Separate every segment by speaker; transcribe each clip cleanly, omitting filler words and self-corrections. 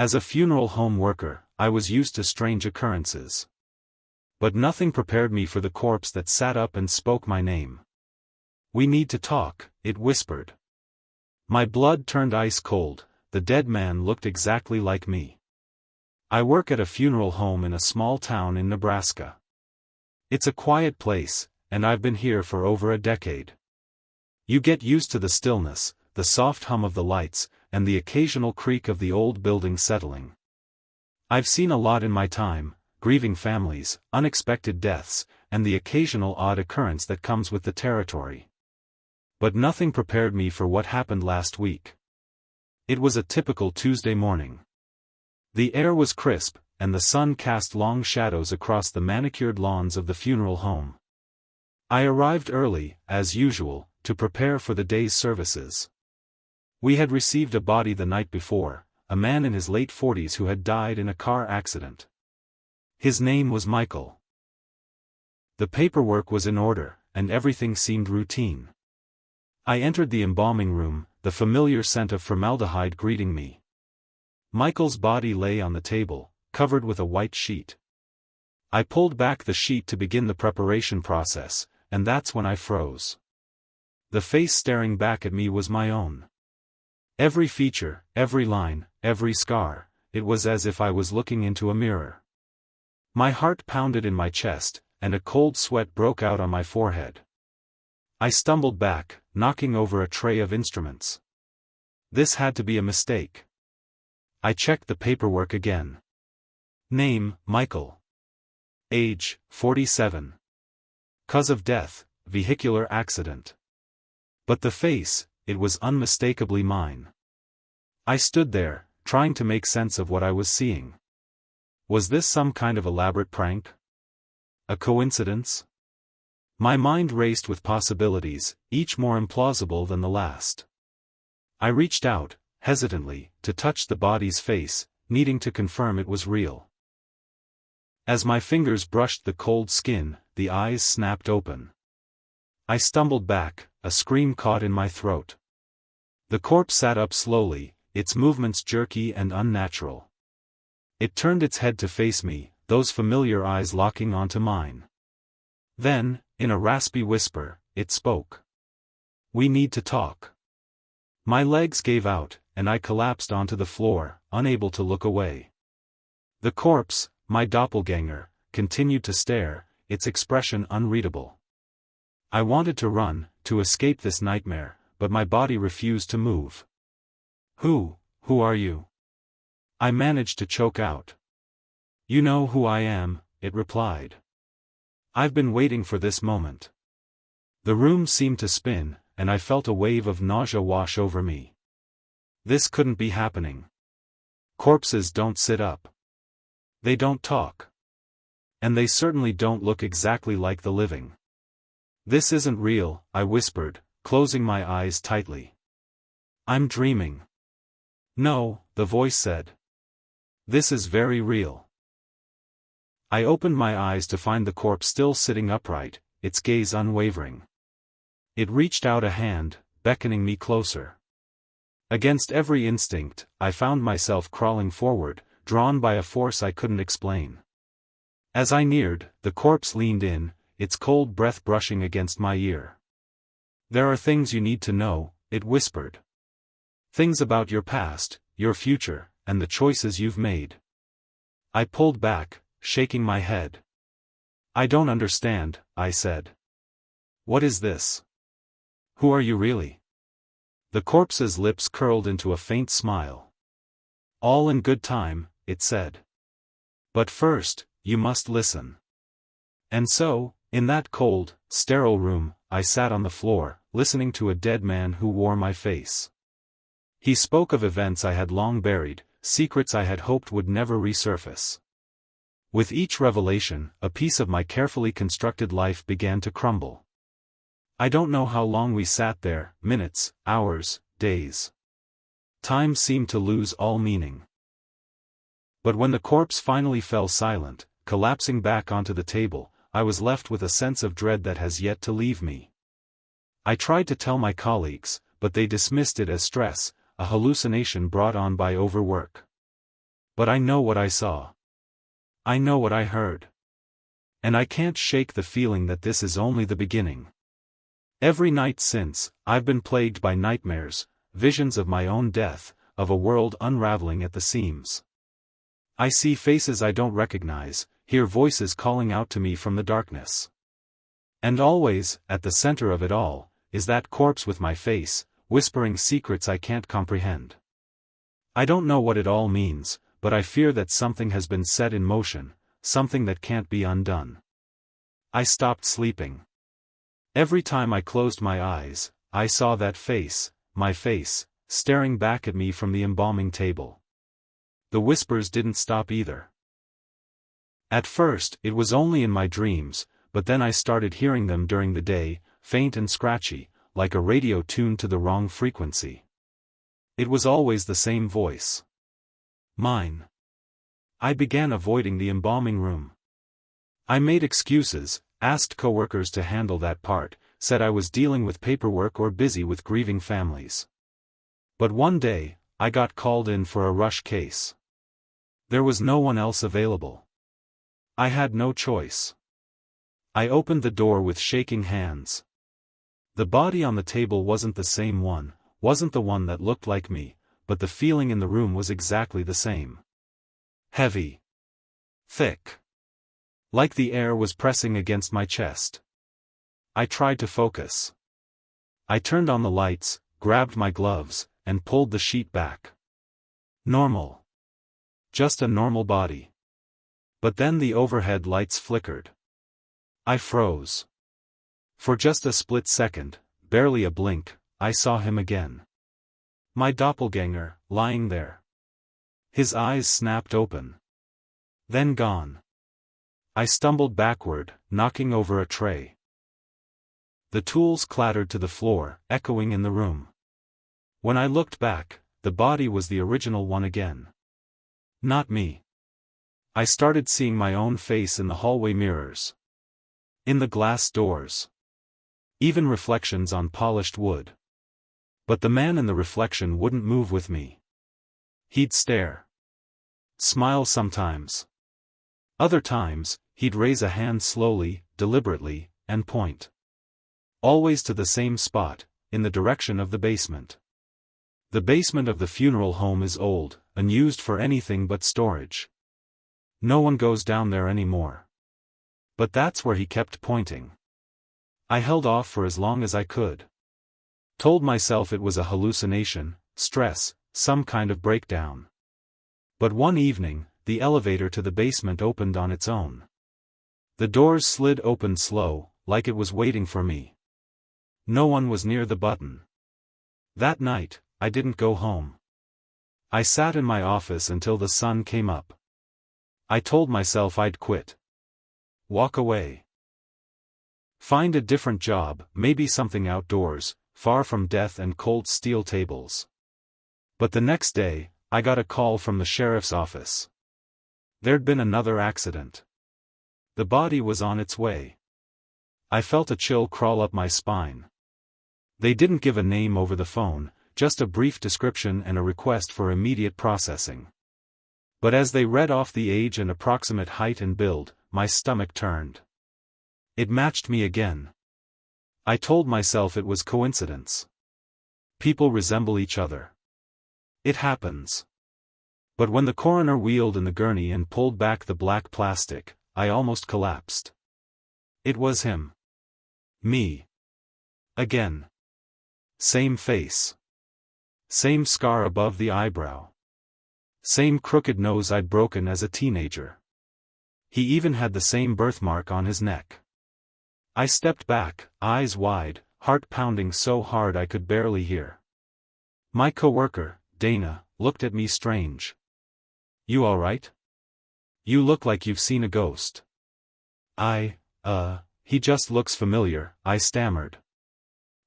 Speaker 1: As a funeral home worker, I was used to strange occurrences. But nothing prepared me for the corpse that sat up and spoke my name. "We need to talk," it whispered. My blood turned ice cold. The dead man looked exactly like me. "I work at a funeral home in a small town in Nebraska. It's a quiet place, and I've been here for over a decade. You get used to the stillness, the soft hum of the lights, and the occasional creak of the old building settling. I've seen a lot in my time: grieving families, unexpected deaths, and the occasional odd occurrence that comes with the territory. But nothing prepared me for what happened last week. It was a typical Tuesday morning. The air was crisp, and the sun cast long shadows across the manicured lawns of the funeral home. I arrived early, as usual, to prepare for the day's services. We had received a body the night before, a man in his late 40s who had died in a car accident. His name was Michael. The paperwork was in order, and everything seemed routine. I entered the embalming room, the familiar scent of formaldehyde greeting me. Michael's body lay on the table, covered with a white sheet. I pulled back the sheet to begin the preparation process, and that's when I froze. The face staring back at me was my own. Every feature, every line, every scar, it was as if I was looking into a mirror. My heart pounded in my chest, and a cold sweat broke out on my forehead. I stumbled back, knocking over a tray of instruments. This had to be a mistake. I checked the paperwork again. Name: Michael. Age: 47. Cause of death: vehicular accident. But the face, it was unmistakably mine. I stood there, trying to make sense of what I was seeing. Was this some kind of elaborate prank? A coincidence? My mind raced with possibilities, each more implausible than the last. I reached out, hesitantly, to touch the body's face, needing to confirm it was real. As my fingers brushed the cold skin, the eyes snapped open. I stumbled back, a scream caught in my throat. The corpse sat up slowly, its movements jerky and unnatural. It turned its head to face me, those familiar eyes locking onto mine. Then, in a raspy whisper, it spoke. "We need to talk." My legs gave out, and I collapsed onto the floor, unable to look away. The corpse, my doppelganger, continued to stare, its expression unreadable. I wanted to run, to escape this nightmare, but my body refused to move. Who are you?" I managed to choke out. "You know who I am," it replied. "I've been waiting for this moment." The room seemed to spin, and I felt a wave of nausea wash over me. This couldn't be happening. Corpses don't sit up. They don't talk. And they certainly don't look exactly like the living. "This isn't real," I whispered, closing my eyes tightly. "I'm dreaming." "No," the voice said. "This is very real." I opened my eyes to find the corpse still sitting upright, its gaze unwavering. It reached out a hand, beckoning me closer. Against every instinct, I found myself crawling forward, drawn by a force I couldn't explain. As I neared, the corpse leaned in, its cold breath brushing against my ear. "There are things you need to know," it whispered. "Things about your past, your future, and the choices you've made." I pulled back, shaking my head. "I don't understand," I said. "What is this? Who are you really?" The corpse's lips curled into a faint smile. "All in good time," it said. "But first, you must listen." And so, in that cold, sterile room, I sat on the floor, listening to a dead man who wore my face. He spoke of events I had long buried, secrets I had hoped would never resurface. With each revelation, a piece of my carefully constructed life began to crumble. I don't know how long we sat there, minutes, hours, days. Time seemed to lose all meaning. But when the corpse finally fell silent, collapsing back onto the table, I was left with a sense of dread that has yet to leave me. I tried to tell my colleagues, but they dismissed it as stress, a hallucination brought on by overwork. But I know what I saw. I know what I heard. And I can't shake the feeling that this is only the beginning. Every night since, I've been plagued by nightmares, visions of my own death, of a world unraveling at the seams. I see faces I don't recognize, hear voices calling out to me from the darkness. And always, at the center of it all, is that corpse with my face, whispering secrets I can't comprehend. I don't know what it all means, but I fear that something has been set in motion, something that can't be undone. I stopped sleeping. Every time I closed my eyes, I saw that face, my face, staring back at me from the embalming table. The whispers didn't stop either. At first, it was only in my dreams, but then I started hearing them during the day, faint and scratchy, like a radio tuned to the wrong frequency. It was always the same voice. Mine. I began avoiding the embalming room. I made excuses, asked coworkers to handle that part, said I was dealing with paperwork or busy with grieving families. But one day, I got called in for a rush case. There was no one else available. I had no choice. I opened the door with shaking hands. The body on the table wasn't the same one, wasn't the one that looked like me, but the feeling in the room was exactly the same. Heavy. Thick. Like the air was pressing against my chest. I tried to focus. I turned on the lights, grabbed my gloves, and pulled the sheet back. Normal. Just a normal body. But then the overhead lights flickered. I froze. For just a split second, barely a blink, I saw him again. My doppelganger, lying there. His eyes snapped open. Then gone. I stumbled backward, knocking over a tray. The tools clattered to the floor, echoing in the room. When I looked back, the body was the original one again. Not me. I started seeing my own face in the hallway mirrors. In the glass doors. Even reflections on polished wood. But the man in the reflection wouldn't move with me. He'd stare. Smile sometimes. Other times, he'd raise a hand slowly, deliberately, and point. Always to the same spot, in the direction of the basement. The basement of the funeral home is old, unused for anything but storage. No one goes down there anymore. But that's where he kept pointing. I held off for as long as I could. Told myself it was a hallucination, stress, some kind of breakdown. But one evening, the elevator to the basement opened on its own. The doors slid open slow, like it was waiting for me. No one was near the button. That night, I didn't go home. I sat in my office until the sun came up. I told myself I'd quit. Walk away. Find a different job, maybe something outdoors, far from death and cold steel tables. But the next day, I got a call from the sheriff's office. There'd been another accident. The body was on its way. I felt a chill crawl up my spine. They didn't give a name over the phone, just a brief description and a request for immediate processing. But as they read off the age and approximate height and build, my stomach turned. It matched me again. I told myself it was coincidence. People resemble each other. It happens. But when the coroner wheeled in the gurney and pulled back the black plastic, I almost collapsed. It was him. Me. Again. Same face. Same scar above the eyebrow. Same crooked nose I'd broken as a teenager. He even had the same birthmark on his neck. I stepped back, eyes wide, heart pounding so hard I could barely hear. My coworker, Dana, looked at me strange. You alright? You look like you've seen a ghost. He just looks familiar, I stammered.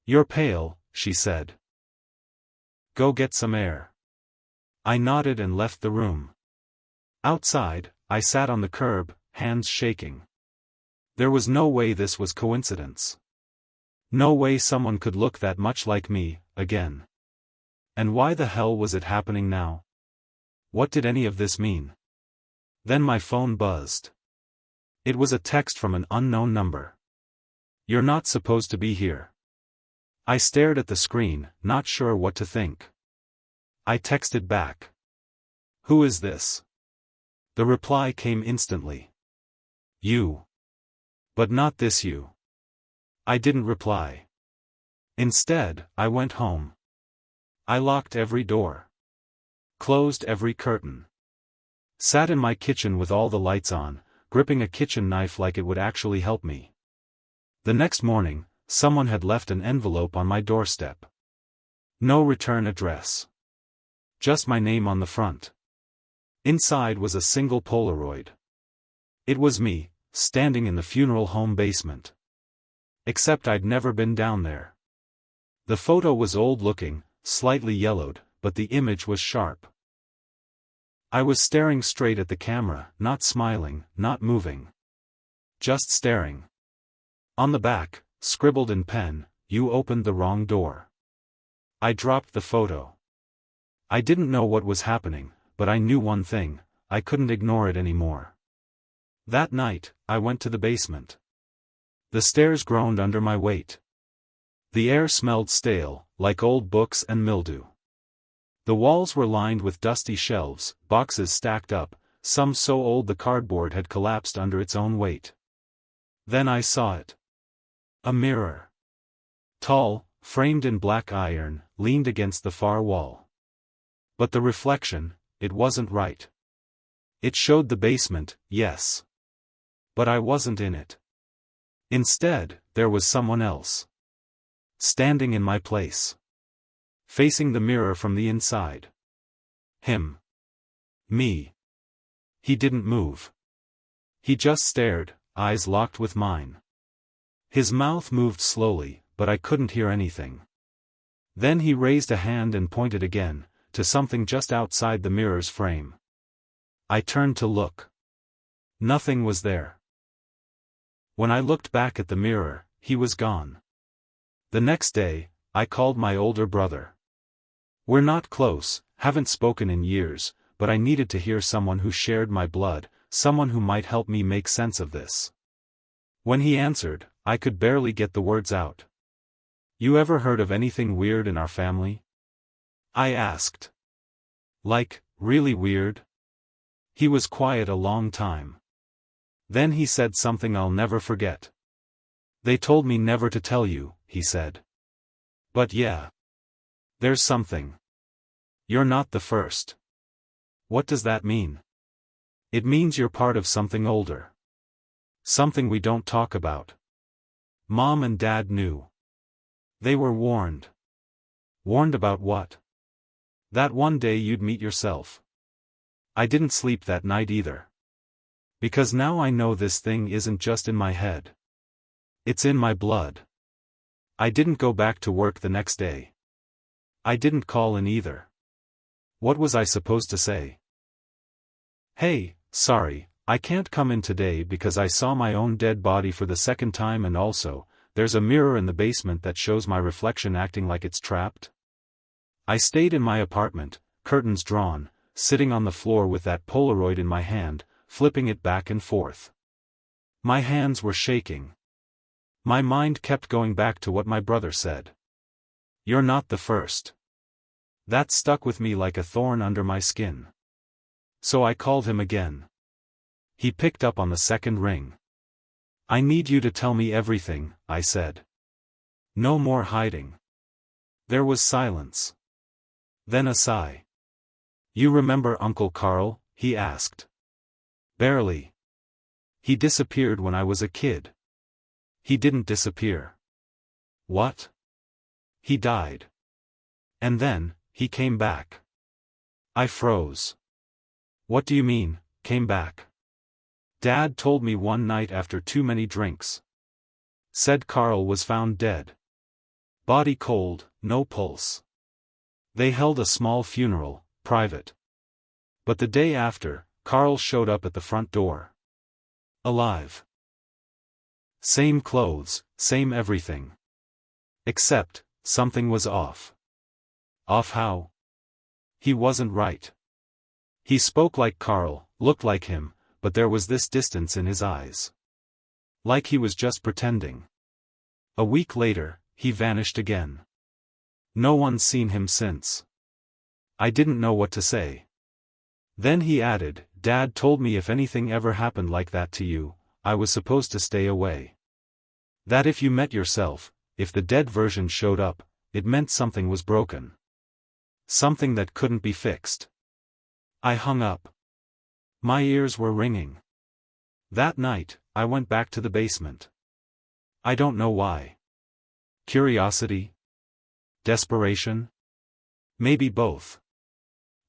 Speaker 1: You're pale, she said. Go get some air. I nodded and left the room. Outside, I sat on the curb, hands shaking. There was no way this was coincidence. No way someone could look that much like me, again. And why the hell was it happening now? What did any of this mean? Then my phone buzzed. It was a text from an unknown number. "You're not supposed to be here." I stared at the screen, not sure what to think. I texted back. "Who is this?" The reply came instantly. "You. But not this you." I didn't reply. Instead, I went home. I locked every door. Closed every curtain. Sat in my kitchen with all the lights on, gripping a kitchen knife like it would actually help me. The next morning, someone had left an envelope on my doorstep. No return address. Just my name on the front. Inside was a single Polaroid. It was me, standing in the funeral home basement. Except I'd never been down there. The photo was old-looking, slightly yellowed, but the image was sharp. I was staring straight at the camera, not smiling, not moving. Just staring. On the back, scribbled in pen, "You opened the wrong door." I dropped the photo. I didn't know what was happening, but I knew one thing: I couldn't ignore it anymore. That night, I went to the basement. The stairs groaned under my weight. The air smelled stale, like old books and mildew. The walls were lined with dusty shelves, boxes stacked up, some so old the cardboard had collapsed under its own weight. Then I saw it. A mirror. Tall, framed in black iron, leaned against the far wall. But the reflection, it wasn't right. It showed the basement, yes. But I wasn't in it. Instead, there was someone else. Standing in my place. Facing the mirror from the inside. Him. Me. He didn't move. He just stared, eyes locked with mine. His mouth moved slowly, but I couldn't hear anything. Then he raised a hand and pointed again, to something just outside the mirror's frame. I turned to look. Nothing was there. When I looked back at the mirror, he was gone. The next day, I called my older brother. We're not close, haven't spoken in years, but I needed to hear someone who shared my blood, someone who might help me make sense of this. When he answered, I could barely get the words out. "You ever heard of anything weird in our family?" I asked. "Like, really weird?" He was quiet a long time. Then he said something I'll never forget. "They told me never to tell you," he said. "But yeah. There's something. You're not the first." "What does that mean?" "It means you're part of something older. Something we don't talk about. Mom and Dad knew. They were warned." "Warned about what?" "That one day you'd meet yourself." I didn't sleep that night either. Because now I know this thing isn't just in my head. It's in my blood. I didn't go back to work the next day. I didn't call in either. What was I supposed to say? "Hey, sorry, I can't come in today because I saw my own dead body for the second time, and also, there's a mirror in the basement that shows my reflection acting like it's trapped." I stayed in my apartment, curtains drawn, sitting on the floor with that Polaroid in my hand, flipping it back and forth. My hands were shaking. My mind kept going back to what my brother said. "You're not the first." That stuck with me like a thorn under my skin. So I called him again. He picked up on the second ring. "I need you to tell me everything," I said. "No more hiding." There was silence. Then a sigh. "You remember Uncle Carl?" he asked. "Barely. He disappeared when I was a kid." "He didn't disappear." "What?" "He died. And then, he came back." I froze. "What do you mean, came back?" "Dad told me one night after too many drinks. Said Carl was found dead. Body cold, no pulse. They held a small funeral, private. But the day after, Carl showed up at the front door. Alive. Same clothes, same everything. Except, something was off. Off how? He wasn't right. He spoke like Carl, looked like him, but there was this distance in his eyes. Like he was just pretending. A week later, he vanished again. No one's seen him since. I didn't know what to say. Then he added, "Dad told me if anything ever happened like that to you, I was supposed to stay away. That if you met yourself, if the dead version showed up, it meant something was broken. Something that couldn't be fixed." I hung up. My ears were ringing. That night, I went back to the basement. I don't know why. Curiosity? Desperation? Maybe both.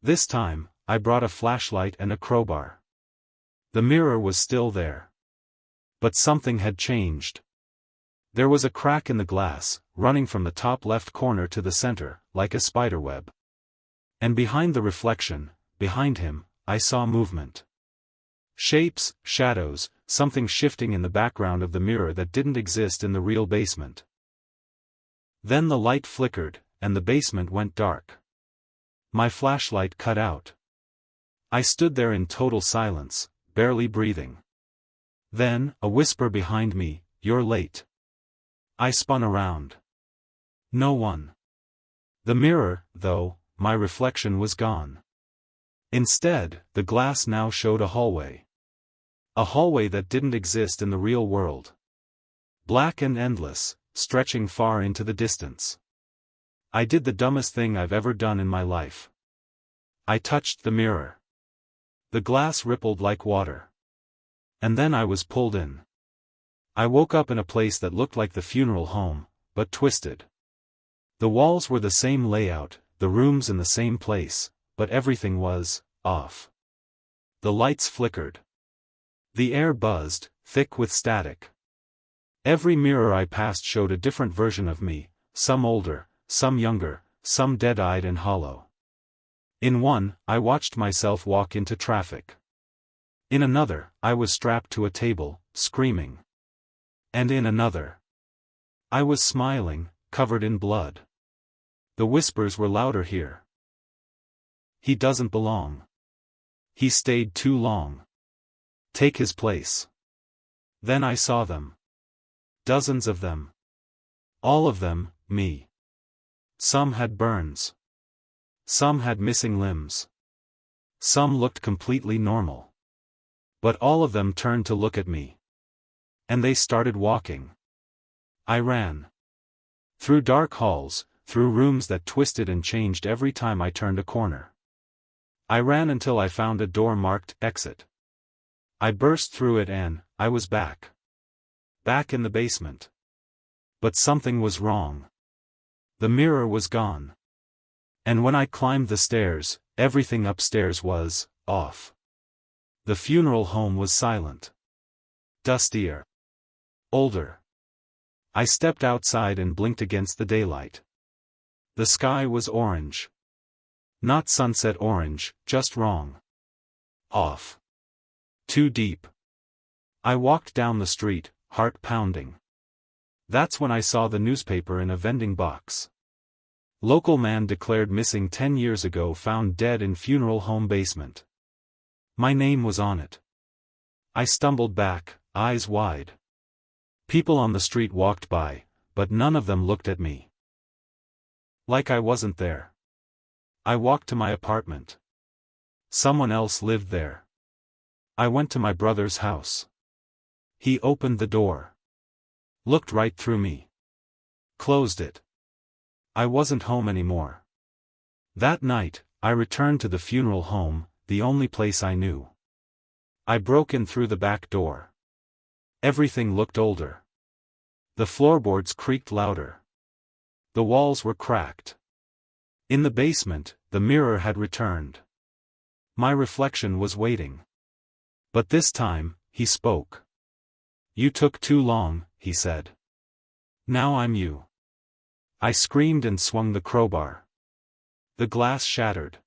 Speaker 1: This time, I brought a flashlight and a crowbar. The mirror was still there. But something had changed. There was a crack in the glass, running from the top left corner to the center, like a spiderweb. And behind the reflection, behind him, I saw movement. Shapes, shadows, something shifting in the background of the mirror that didn't exist in the real basement. Then the light flickered, and the basement went dark. My flashlight cut out. I stood there in total silence, barely breathing. Then, a whisper behind me, "You're late." I spun around. No one. The mirror, though, my reflection was gone. Instead, the glass now showed a hallway. A hallway that didn't exist in the real world. Black and endless, stretching far into the distance. I did the dumbest thing I've ever done in my life. I touched the mirror. The glass rippled like water. And then I was pulled in. I woke up in a place that looked like the funeral home, but twisted. The walls were the same layout, the rooms in the same place, but everything was off. The lights flickered. The air buzzed, thick with static. Every mirror I passed showed a different version of me, some older, some younger, some dead-eyed and hollow. In one, I watched myself walk into traffic. In another, I was strapped to a table, screaming. And in another, I was smiling, covered in blood. The whispers were louder here. "He doesn't belong. He stayed too long. Take his place." Then I saw them. Dozens of them. All of them, me. Some had burns. Some had missing limbs. Some looked completely normal. But all of them turned to look at me. And they started walking. I ran. Through dark halls, through rooms that twisted and changed every time I turned a corner. I ran until I found a door marked "Exit." I burst through it and I was back. Back in the basement. But something was wrong. The mirror was gone. And when I climbed the stairs, everything upstairs was off. The funeral home was silent. Dustier. Older. I stepped outside and blinked against the daylight. The sky was orange. Not sunset orange, just wrong. Off. Too deep. I walked down the street, heart pounding. That's when I saw the newspaper in a vending box. Local man declared missing 10 years ago, found dead in funeral home basement. My name was on it. I stumbled back, eyes wide. People on the street walked by, but none of them looked at me. Like I wasn't there. I walked to my apartment. Someone else lived there. I went to my brother's house. He opened the door. Looked right through me. Closed it. I wasn't home anymore. That night, I returned to the funeral home, the only place I knew. I broke in through the back door. Everything looked older. The floorboards creaked louder. The walls were cracked. In the basement, the mirror had returned. My reflection was waiting. But this time, he spoke. "You took too long," he said. "Now I'm you." I screamed and swung the crowbar. The glass shattered.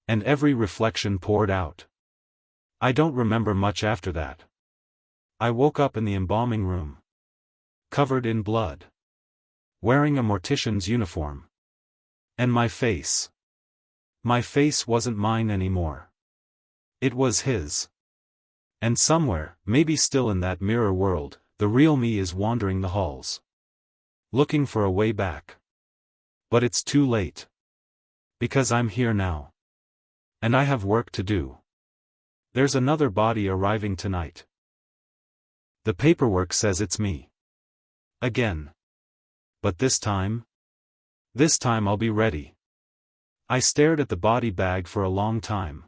Speaker 1: And every reflection poured out. I don't remember much after that. I woke up in the embalming room. Covered in blood. Wearing a mortician's uniform. And my face. My face wasn't mine anymore. It was his. And somewhere, maybe still in that mirror world, the real me is wandering the halls, looking for a way back. But it's too late. Because I'm here now. And I have work to do. There's another body arriving tonight. The paperwork says it's me. Again. But this time I'll be ready. I stared at the body bag for a long time.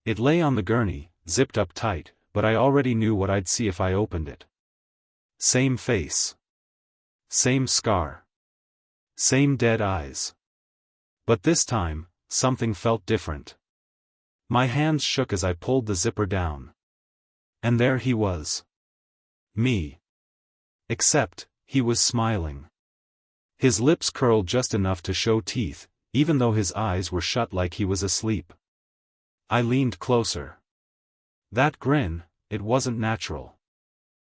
Speaker 1: It lay on the gurney, zipped up tight, but I already knew what I'd see if I opened it. Same face. Same scar. Same dead eyes. But this time, something felt different. My hands shook as I pulled the zipper down. And there he was. Me. Except, he was smiling. His lips curled just enough to show teeth, even though his eyes were shut like he was asleep. I leaned closer. That grin, it wasn't natural.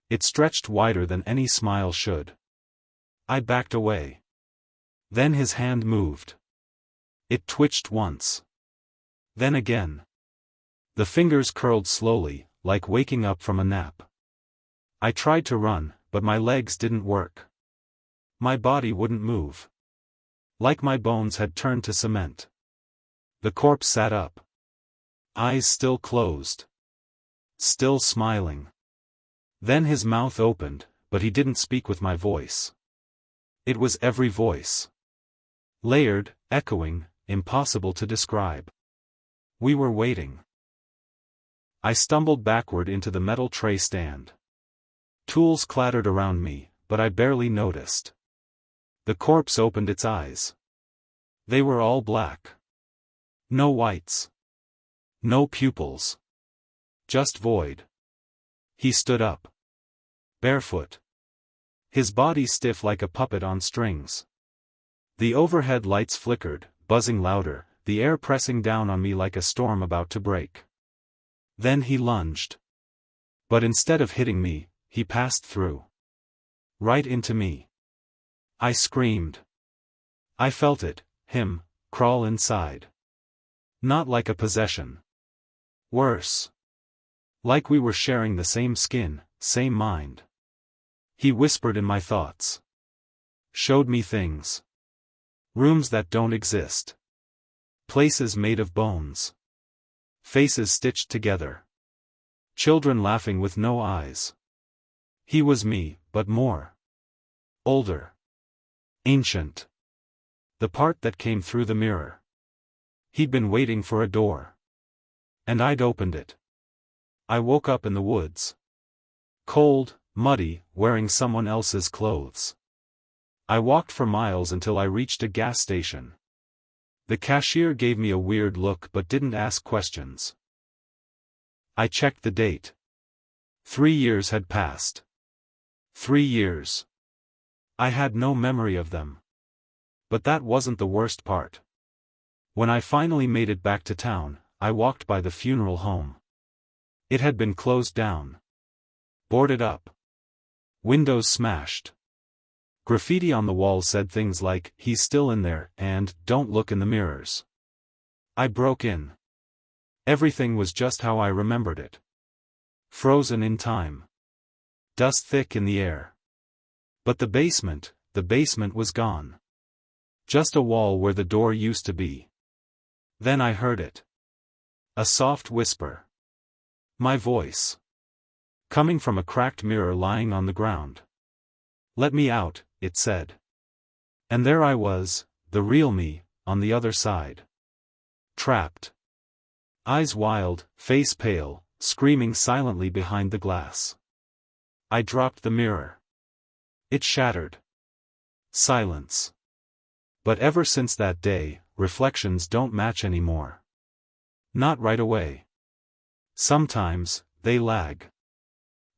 Speaker 1: It stretched wider than any smile should. I backed away. Then his hand moved. It twitched once. Then again. The fingers curled slowly, like waking up from a nap. I tried to run, but my legs didn't work. My body wouldn't move. Like my bones had turned to cement. The corpse sat up. Eyes still closed. Still smiling. Then his mouth opened, but he didn't speak with my voice. It was every voice. Layered, echoing, impossible to describe. We were waiting. I stumbled backward into the metal tray stand. Tools clattered around me, but I barely noticed. The corpse opened its eyes. They were all black. No whites. No pupils. Just void. He stood up. Barefoot. His body stiff like a puppet on strings. The overhead lights flickered, buzzing louder, the air pressing down on me like a storm about to break. Then he lunged. But instead of hitting me, he passed through. Right into me. I screamed. I felt it, him, crawl inside. Not like a possession. Worse. Like we were sharing the same skin, same mind. He whispered in my thoughts. Showed me things. Rooms that don't exist. Places made of bones. Faces stitched together. Children laughing with no eyes. He was me, but more. Older. Ancient. The part that came through the mirror. He'd been waiting for a door. And I'd opened it. I woke up in the woods. Cold, muddy, wearing someone else's clothes. I walked for miles until I reached a gas station. The cashier gave me a weird look but didn't ask questions. I checked the date. 3 years had passed. 3 years. I had no memory of them. But that wasn't the worst part. When I finally made it back to town, I walked by the funeral home. It had been closed down. Boarded up. Windows smashed. Graffiti on the wall said things like, "He's still in there," and "Don't look in the mirrors." I broke in. Everything was just how I remembered it. Frozen in time. Dust thick in the air. But the basement was gone. Just a wall where the door used to be. Then I heard it. A soft whisper. My voice. Coming from a cracked mirror lying on the ground. "Let me out," it said. And there I was, the real me, on the other side. Trapped. Eyes wild, face pale, screaming silently behind the glass. I dropped the mirror. It shattered. Silence. But ever since that day, reflections don't match anymore. Not right away. Sometimes, they lag.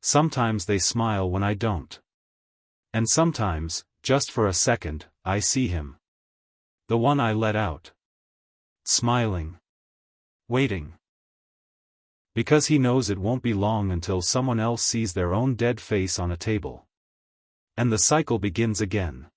Speaker 1: Sometimes they smile when I don't. And sometimes, just for a second, I see him. The one I let out. Smiling. Waiting. Because he knows it won't be long until someone else sees their own dead face on a table. And the cycle begins again.